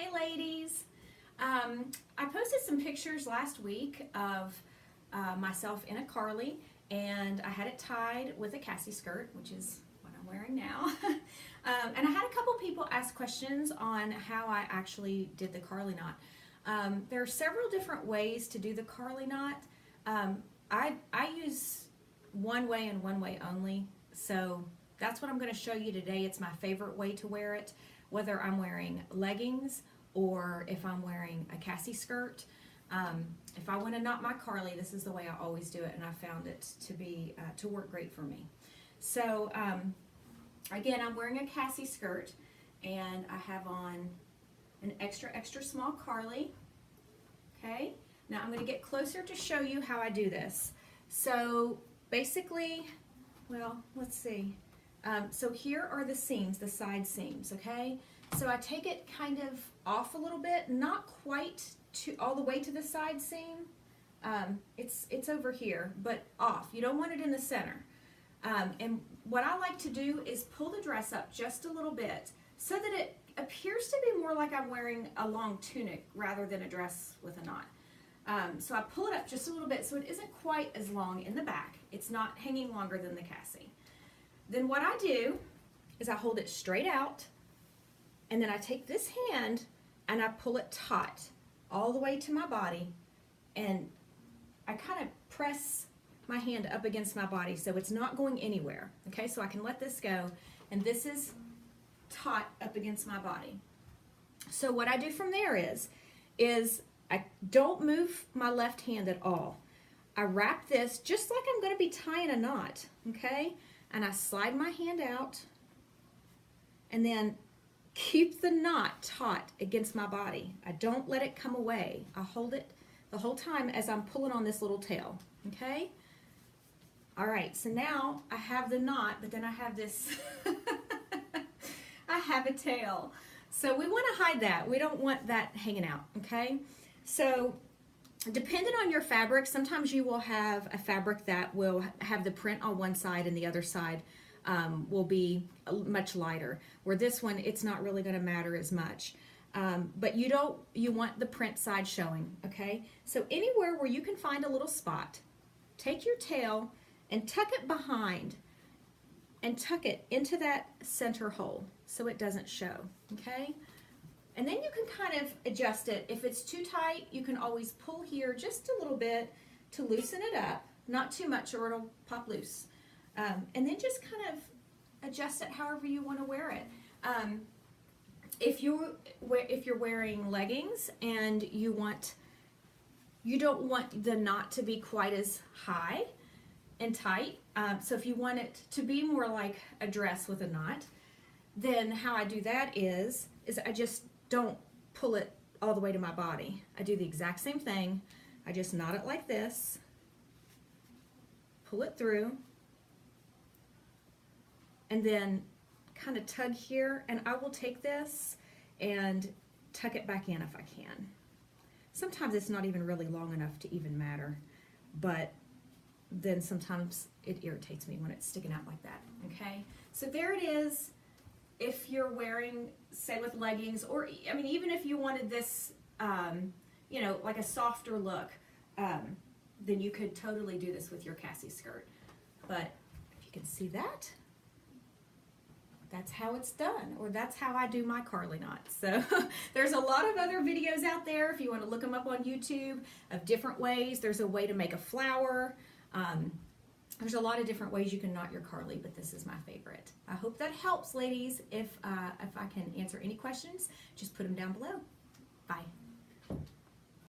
Hey ladies! I posted some pictures last week of myself in a Carly, and I had it tied with a Cassie skirt, which is what I'm wearing now. And I had a couple people ask questions on how I actually did the Carly knot. There are several different ways to do the Carly knot. I use one way and one way only, so that's what I'm going to show you today. It's my favorite way to wear it, whether I'm wearing leggings or if I'm wearing a Cassie skirt. If I want to knot my Carly, this is the way I always do it, and I found it to work great for me. So again, I'm wearing a Cassie skirt, and I have on an extra small Carly. Okay, now I'm going to get closer to show you how I do this. So basically, well, let's see. So here are the seams, the side seams, okay? So I take it kind of off a little bit, not quite all the way to the side seam. It's over here, but off. You don't want it in the center. And what I like to do is pull the dress up just a little bit so that it appears to be more like I'm wearing a long tunic rather than a dress with a knot. So I pull it up just a little bit so it isn't quite as long in the back. It's not hanging longer than the Cassie. Then what I do is I hold it straight out, and then I take this hand and I pull it taut all the way to my body, and I kind of press my hand up against my body so it's not going anywhere. Okay, so I can let this go, and this is taut up against my body. So what I do from there is I don't move my left hand at all. I wrap this just like I'm going to be tying a knot, okay? And I slide my hand out and then keep the knot taut against my body. I don't let it come away. I hold it the whole time as I'm pulling on this little tail, okay? All right, so now I have the knot, but then I have this, I have a tail. So we want to hide that. We don't want that hanging out, okay? So depending on your fabric, sometimes you will have a fabric that will have the print on one side and the other side will be much lighter. Where this one, it's not really going to matter as much. But you want the print side showing, okay? So anywhere where you can find a little spot, take your tail and tuck it behind and tuck it into that center hole so it doesn't show, okay? And then you can kind of adjust it. If it's too tight, you can always pull here just a little bit to loosen it up, not too much or it'll pop loose. And then just kind of adjust it however you want to wear it. If you're wearing leggings and you don't want the knot to be quite as high and tight, so if you want it to be more like a dress with a knot, then how I do that is I just don't pull it all the way to my body. I do the exact same thing. I just knot it like this, pull it through, and then kind of tug here, and I will take this and tuck it back in if I can. Sometimes it's not even really long enough to even matter, but then sometimes it irritates me when it's sticking out like that, okay? So there it is. If you're wearing, say with leggings, or I mean, even if you wanted this, you know, like a softer look, then you could totally do this with your Cassie skirt. But if you can see that, that's how it's done, or that's how I do my Carly knot. So there's a lot of other videos out there if you want to look them up on YouTube of different ways. There's a way to make a flower. There's a lot of different ways you can knot your Carly, but this is my favorite. I hope that helps, ladies. If I can answer any questions, just put them down below. Bye.